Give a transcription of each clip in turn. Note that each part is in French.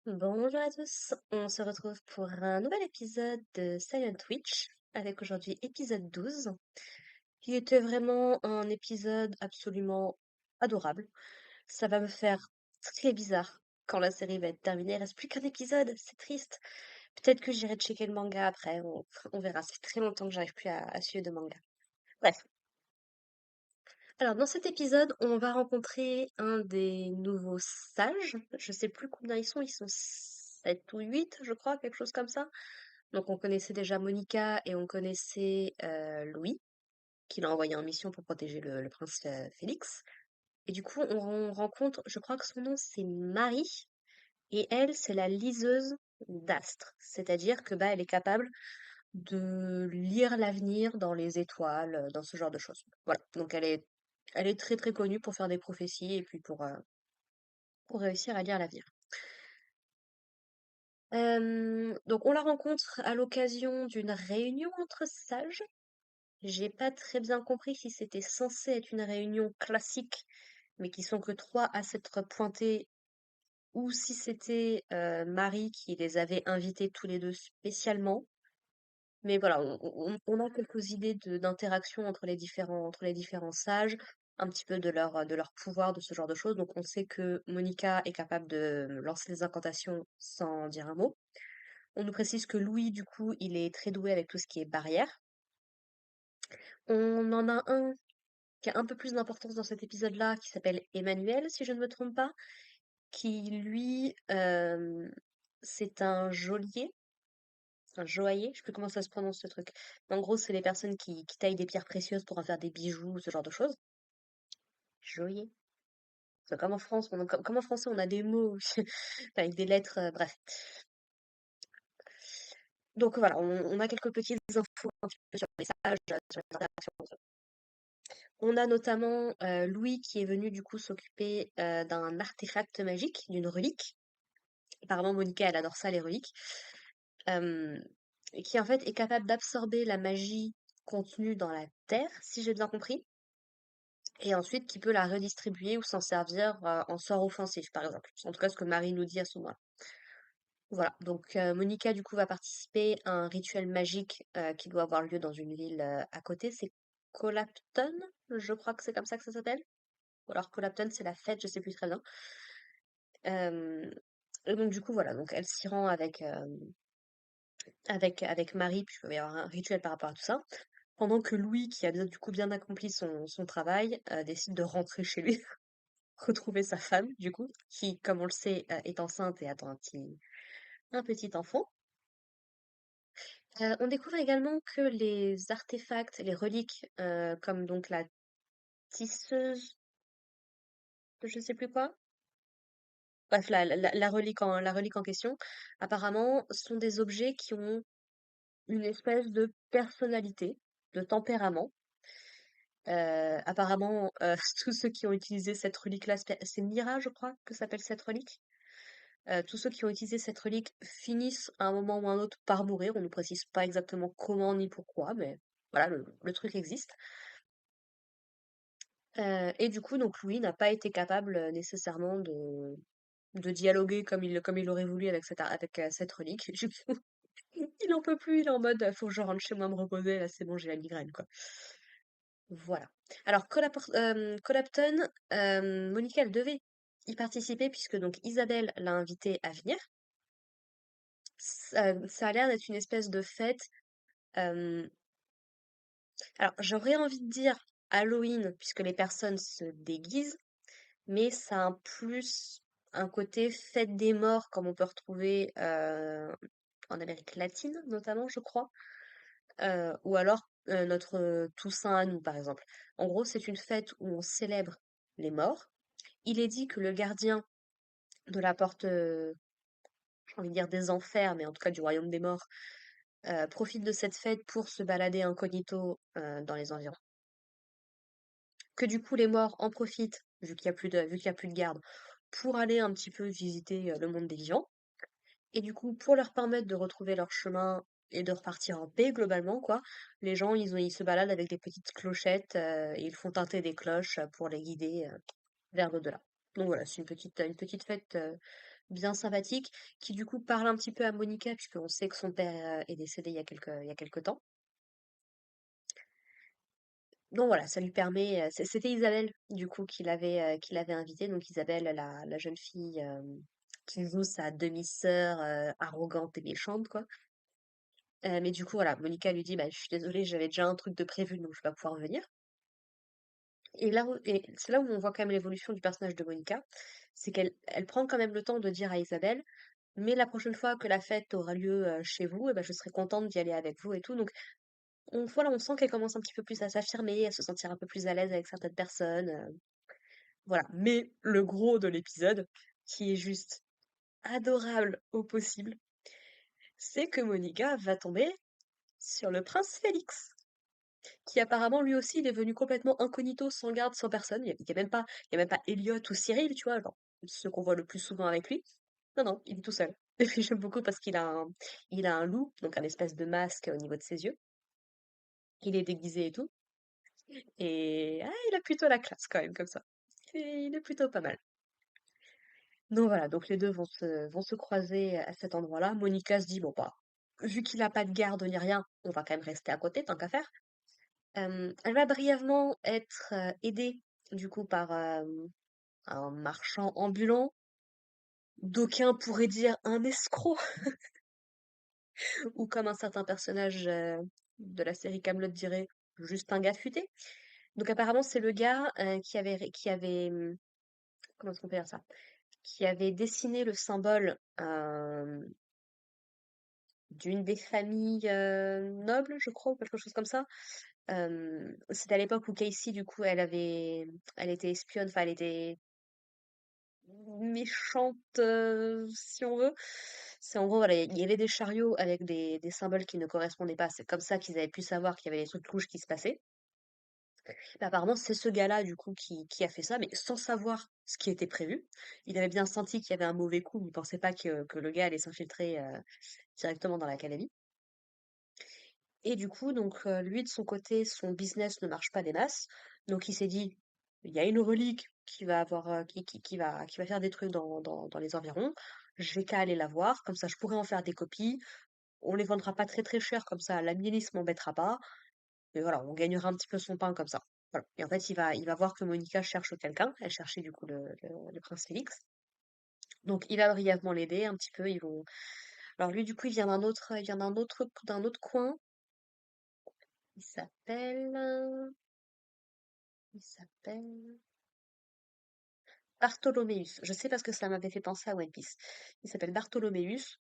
Bonjour à tous, on se retrouve pour un nouvel épisode de Silent Witch, avec aujourd'hui épisode 12, qui était vraiment un épisode absolument adorable. Ça va me faire très bizarre quand la série va être terminée, il reste plus qu'un épisode, c'est triste. Peut-être que j'irai checker le manga après, on verra, ça fait très longtemps que j'arrive plus à suivre de manga. Bref, alors dans cet épisode, on va rencontrer un des nouveaux sages, je sais plus combien ils sont 7 ou 8, je crois, quelque chose comme ça. Donc on connaissait déjà Monica et on connaissait Louis, qui l'a envoyé en mission pour protéger le prince Félix. Et du coup, on rencontre, je crois que son nom c'est Marie, et elle, c'est la liseuse d'astres. C'est-à-dire que bah, elle est capable de lire l'avenir dans les étoiles, dans ce genre de choses. Voilà. Donc elle est très très connue pour faire des prophéties et puis pour réussir à lire l'avenir. Donc on la rencontre à l'occasion d'une réunion entre sages. J'ai pas très bien compris si c'était censé être une réunion classique, mais qui sont que trois à s'être pointés, ou si c'était Marie qui les avait invités tous les deux spécialement. Mais voilà, on a quelques idées d'interaction entre les différents sages, un petit peu de leur pouvoir, de ce genre de choses. Donc on sait que Monica est capable de lancer des incantations sans dire un mot. On nous précise que Louis, du coup, il est très doué avec tout ce qui est barrière. On en a un qui a un peu plus d'importance dans cet épisode-là, qui s'appelle Emmanuel, si je ne me trompe pas, qui lui, c'est un joaillier, je sais plus comment ça se prononce ce truc. Mais en gros, c'est les personnes qui taillent des pierres précieuses pour en faire des bijoux, ce genre de choses. Joaillier. C'est comme en France, comme en français, on a des mots avec des lettres, bref. Donc voilà, on a quelques petites infos un petit peu sur les messages, sur les interactions. On a notamment Louis qui est venu du coup s'occuper d'un artefact magique, d'une relique. Apparemment, Monica, elle adore ça, les reliques. Euh, et qui en fait est capable d'absorber la magie contenue dans la terre, si j'ai bien compris, et ensuite qui peut la redistribuer ou s'en servir en sort offensif, par exemple. C'est en tout cas ce que Marie nous dit à ce moment-là. Voilà, donc Monica du coup va participer à un rituel magique qui doit avoir lieu dans une ville à côté, c'est Colapton, je crois que c'est comme ça que ça s'appelle. Ou alors Colapton c'est la fête, je sais plus très bien. Euh, et donc du coup voilà, donc elle s'y rend avec Marie, puis il va y avoir un rituel par rapport à tout ça. Pendant que Louis, qui a bien, du coup bien accompli son travail, décide de rentrer chez lui, retrouver sa femme, du coup, qui, comme on le sait, est enceinte et attend un petit enfant. On découvre également que les artefacts, les reliques, comme donc la tisseuse, de je sais plus quoi, bref, la relique en question, apparemment, sont des objets qui ont une espèce de personnalité, de tempérament. Apparemment, tous ceux qui ont utilisé cette relique-là, c'est Mira, je crois, que s'appelle cette relique. Tous ceux qui ont utilisé cette relique finissent à un moment ou à un autre par mourir. On ne précise pas exactement comment ni pourquoi, mais voilà, le truc existe. Et du coup, donc Louis n'a pas été capable nécessairement de dialoguer comme il aurait voulu avec cette relique. Du coup, il en peut plus, il est en mode, faut que je rentre chez moi me reposer, là c'est bon, j'ai la migraine, quoi. Voilà. Alors, Colapton, Monica, elle devait y participer puisque donc Isabelle l'a invitée à venir. Ça a l'air d'être une espèce de fête. euh, alors, j'aurais envie de dire Halloween puisque les personnes se déguisent, mais ça a un plus un côté fête des morts comme on peut retrouver en Amérique latine notamment, je crois. Ou alors notre Toussaint à nous, par exemple. En gros, c'est une fête où on célèbre les morts. Il est dit que le gardien de la porte, j'ai envie de dire des enfers, mais en tout cas du royaume des morts, profite de cette fête pour se balader incognito dans les environs. Que du coup les morts en profitent, vu qu'il y a plus de garde, pour aller un petit peu visiter le monde des vivants. Et du coup, pour leur permettre de retrouver leur chemin et de repartir en paix globalement, quoi, les gens, ils se baladent avec des petites clochettes et ils font teinter des cloches pour les guider vers l'au-delà. Donc voilà, c'est une petite fête bien sympathique, qui du coup parle un petit peu à Monica, puisqu'on sait que son père est décédé il y a quelque temps. Donc voilà, ça lui permet. C'était Isabelle, du coup, qui l'avait invitée. Donc Isabelle, la jeune fille qui joue sa demi-sœur arrogante et méchante, quoi. Mais du coup, voilà, Monica lui dit, bah, je suis désolée, j'avais déjà un truc de prévu, donc je vais pas pouvoir venir. Et c'est là où on voit quand même l'évolution du personnage de Monica, c'est elle prend quand même le temps de dire à Isabelle, mais la prochaine fois que la fête aura lieu chez vous, eh ben, je serai contente d'y aller avec vous et tout. Donc voilà, on sent qu'elle commence un petit peu plus à s'affirmer, à se sentir un peu plus à l'aise avec certaines personnes. Voilà. Mais le gros de l'épisode, qui est juste adorable au possible, c'est que Monica va tomber sur le prince Félix, qui apparemment lui aussi il est venu complètement incognito, sans garde, sans personne. Il y a même pas Elliot ou Cyril, tu vois, genre, ceux qu'on voit le plus souvent avec lui. Non, non, il est tout seul. Et puis j'aime beaucoup parce il a un loup, donc un espèce de masque au niveau de ses yeux. Il est déguisé et tout. Et il a plutôt la classe quand même comme ça. Et il est plutôt pas mal. Donc voilà, donc les deux vont se croiser à cet endroit-là. Monica se dit, bon bah, vu qu'il a pas de garde ni rien, on va quand même rester à côté, tant qu'à faire. Elle va brièvement être aidée du coup par un marchand ambulant, d'aucuns pourraient dire un escroc, ou comme un certain personnage de la série Kaamelott dirait, juste un gars futé. Donc apparemment c'est le gars comment est-ce qu'on peut dire ça? Qui avait dessiné le symbole d'une des familles nobles, je crois, ou quelque chose comme ça. C'était à l'époque où Casey, du coup, elle était espionne, enfin, elle était méchante, si on veut. C'est en gros, voilà, il y avait des chariots avec des symboles qui ne correspondaient pas. C'est comme ça qu'ils avaient pu savoir qu'il y avait des trucs louches qui se passaient. Mais apparemment, c'est ce gars-là, du coup, qui a fait ça, mais sans savoir ce qui était prévu. Il avait bien senti qu'il y avait un mauvais coup, mais il pensait pas que le gars allait s'infiltrer directement dans l'académie. Et du coup, donc, lui, de son côté, son business ne marche pas des masses. Donc, il s'est dit, il y a une relique qui va avoir, qui va faire des trucs dans les environs. Je vais qu'à aller la voir. Comme ça, je pourrais en faire des copies. On les vendra pas très très cher. Comme ça, la milice m'embêtera pas. Mais voilà, on gagnera un petit peu son pain comme ça. Voilà. Et en fait, il va voir que Monica cherche quelqu'un. Elle cherchait du coup le prince Félix. Donc, il va brièvement l'aider un petit peu. Ils vont. Alors lui, du coup, il vient d'un autre coin. Il s'appelle, il s'appelle Bartholoméus. Je sais parce que ça m'avait fait penser à One Piece. Il s'appelle Bartholoméus.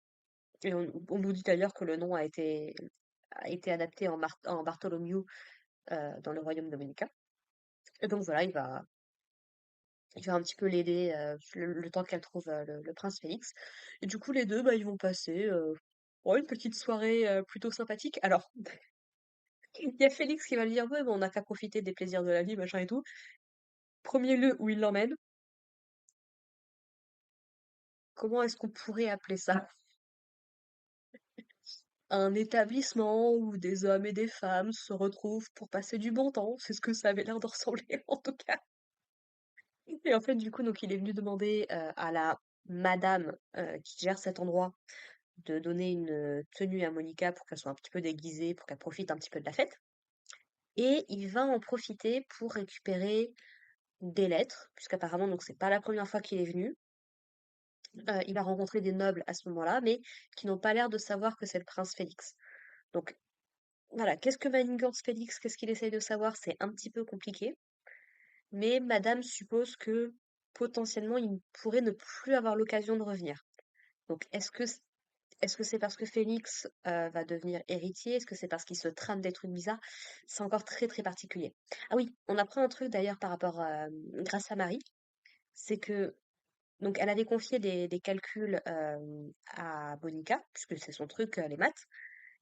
Et on nous dit d'ailleurs que le nom a été adapté en Bartholomew dans le royaume de Monica. Et donc voilà, il va un petit peu l'aider le temps qu'elle trouve le prince Félix. Et du coup, les deux, bah, ils vont passer une petite soirée plutôt sympathique. Alors, il y a Félix qui va lui dire, ouais, bon, on n'a qu'à profiter des plaisirs de la vie, machin et tout. Premier lieu où il l'emmène, comment est-ce qu'on pourrait appeler ça? Un établissement où des hommes et des femmes se retrouvent pour passer du bon temps. C'est ce que ça avait l'air de ressembler, en tout cas. Et en fait, du coup, donc il est venu demander à la madame qui gère cet endroit de donner une tenue à Monica pour qu'elle soit un petit peu déguisée, pour qu'elle profite un petit peu de la fête. Et il va en profiter pour récupérer des lettres, puisqu'apparemment, donc c'est pas la première fois qu'il est venu. Il a rencontré des nobles à ce moment-là, mais qui n'ont pas l'air de savoir que c'est le prince Félix. Donc voilà, qu'est-ce que Manigance Félix, qu'est-ce qu'il essaye de savoir, c'est un petit peu compliqué, mais madame suppose que potentiellement il pourrait ne plus avoir l'occasion de revenir. Donc est-ce que c'est parce que Félix va devenir héritier? Est-ce que c'est parce qu'il se trame des trucs bizarres? C'est encore très très particulier. Ah oui, on apprend un truc d'ailleurs par rapport grâce à Marie, c'est que donc elle avait confié des calculs à Monica, puisque c'est son truc, les maths.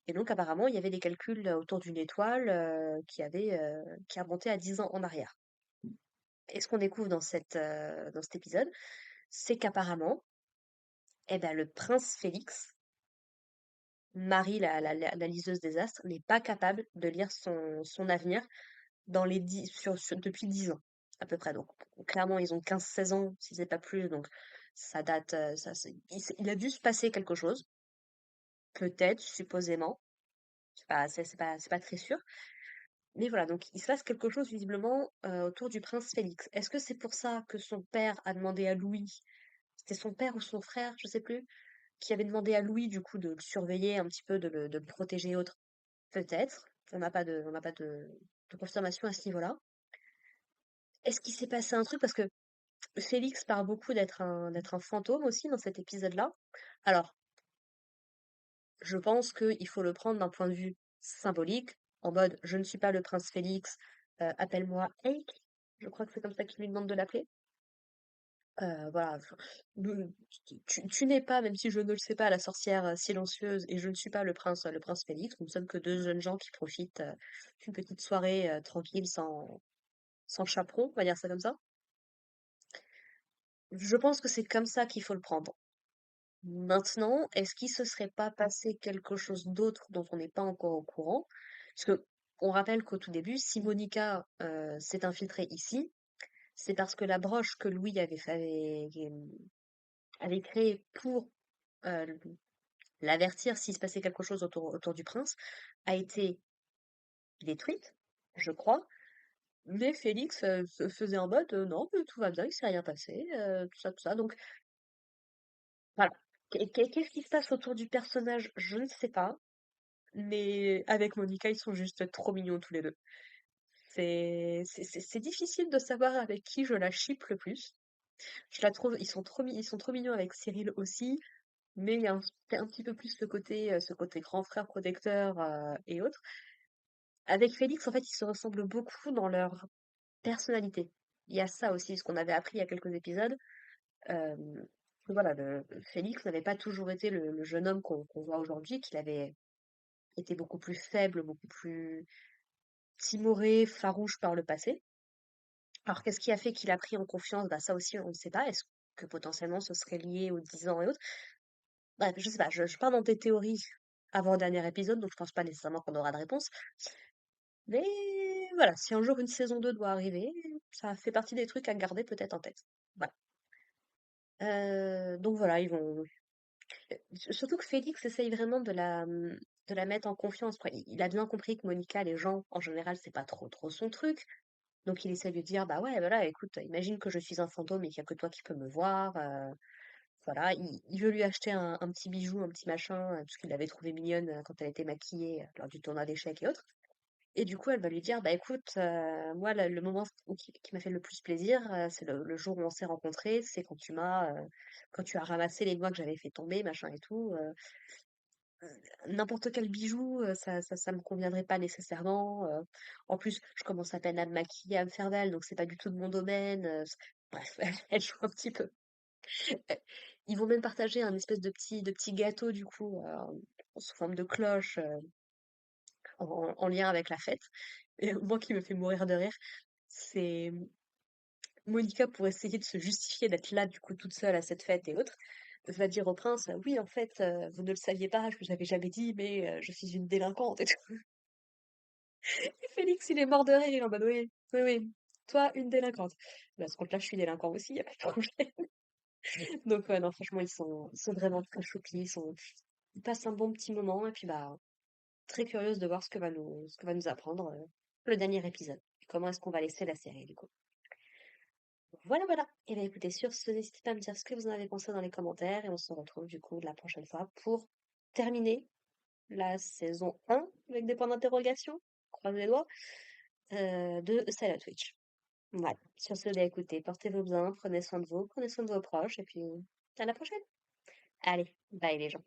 Et donc apparemment, il y avait des calculs autour d'une étoile qui remontait à 10 ans en arrière. Et ce qu'on découvre dans cet épisode, c'est qu'apparemment, eh ben, le prince Félix, Marie, la liseuse des astres, n'est pas capable de lire son avenir depuis 10 ans, à peu près. Donc clairement, ils ont 15-16 ans, si c'est pas plus. Donc Ça date, il a dû se passer quelque chose, peut-être, supposément. C'est pas très sûr. Mais voilà, donc il se passe quelque chose visiblement autour du prince Félix. Est-ce que c'est pour ça que son père a demandé à Louis, c'était son père ou son frère, je sais plus, qui avait demandé à Louis du coup de le surveiller un petit peu, de le protéger et autres? Peut-être. On n'a pas de confirmation à ce niveau-là. Est-ce qu'il s'est passé un truc? Parce que Félix parle beaucoup d'être un fantôme aussi dans cet épisode-là. Alors, je pense qu'il faut le prendre d'un point de vue symbolique, en mode je ne suis pas le prince Félix, appelle-moi Eik, je crois que c'est comme ça qu'il lui demande de l'appeler. Voilà, tu n'es pas, même si je ne le sais pas, la sorcière silencieuse, et je ne suis pas le prince Félix. Nous ne sommes que deux jeunes gens qui profitent d'une petite soirée tranquille, sans chaperon, on va dire ça comme ça. Je pense que c'est comme ça qu'il faut le prendre. Maintenant, est-ce qu'il se serait pas passé quelque chose d'autre dont on n'est pas encore au courant? Parce que on rappelle qu'au tout début, si Monica s'est infiltrée ici, c'est parce que la broche que Louis avait créée pour euh, l'avertir s'il se passait quelque chose autour du prince a été détruite, je crois. Mais Félix se faisait en mode non, mais tout va bien, il s'est rien passé, tout ça, tout ça. Donc voilà. Qu'est-ce qui se passe autour du personnage? Je ne sais pas. Mais avec Monica, ils sont juste trop mignons tous les deux. C'est difficile de savoir avec qui je la ship le plus. Je la trouve, ils sont trop mignons avec Cyril aussi, mais il y a un petit peu plus ce côté grand frère protecteur et autres. Avec Félix, en fait, ils se ressemblent beaucoup dans leur personnalité. Il y a ça aussi, ce qu'on avait appris il y a quelques épisodes. euh, que voilà, Félix n'avait pas toujours été le jeune homme qu'on voit aujourd'hui, qu'il avait été beaucoup plus faible, beaucoup plus timoré, farouche par le passé. Alors, qu'est-ce qui a fait qu'il a pris en confiance? Bah, ça aussi, on ne sait pas. Est-ce que potentiellement ce serait lié aux 10 ans et autres? Bref, je sais pas, je pars dans tes théories avant le dernier épisode, donc je pense pas nécessairement qu'on aura de réponse. Mais voilà, si un jour une saison 2 doit arriver, ça fait partie des trucs à garder peut-être en tête. Voilà. Donc voilà, ils vont. Surtout que Félix essaye vraiment de la mettre en confiance, quoi. Il a bien compris que Monica, les gens, en général, c'est pas trop son truc. Donc il essaie de dire, bah ouais, voilà, écoute, imagine que je suis un fantôme et qu'il y a que toi qui peux me voir. Voilà, il veut lui acheter un petit bijou, un petit machin, parce qu'il l'avait trouvé mignonne quand elle était maquillée lors du tournoi d'échecs et autres. Et du coup, elle va lui dire, bah écoute, moi, le moment qui m'a fait le plus plaisir, c'est le jour où on s'est rencontrés, c'est quand tu as ramassé les noix que j'avais fait tomber, machin et tout. N'importe quel bijou, ça me conviendrait pas nécessairement. En plus, je commence à peine à me maquiller, à me faire belle, donc c'est pas du tout de mon domaine. Bref, elle joue un petit peu. Euh, Ils vont même partager un espèce de petit gâteau, du coup, sous forme de cloche, en lien avec la fête. Et moi qui me fait mourir de rire, c'est Monica pour essayer de se justifier d'être là, du coup, toute seule à cette fête et autres, va dire au prince, oui, en fait, vous ne le saviez pas, je vous avais jamais dit, mais je suis une délinquante et tout. Et Félix, il est mort de rire, il est en mode, oui, oui, oui, toi, une délinquante. Bah, à ce compte-là, je suis délinquant aussi, y a pas de problème. Donc, ouais, non, franchement, ils sont vraiment très choupis, ils passent un bon petit moment, et puis, bah, très curieuse de voir ce que va nous apprendre le dernier épisode. Comment est-ce qu'on va laisser la série, du coup. Voilà, voilà. Et bien, écoutez, sur ce, n'hésitez pas à me dire ce que vous en avez pensé dans les commentaires, et on se retrouve, du coup, la prochaine fois pour terminer la saison 1 avec des points d'interrogation, croisez les doigts, de Silent Witch. Voilà. Sur ce, bah, écoutez, portez-vous bien, prenez soin de vous, prenez soin de vos proches, et puis à la prochaine. Allez, bye les gens.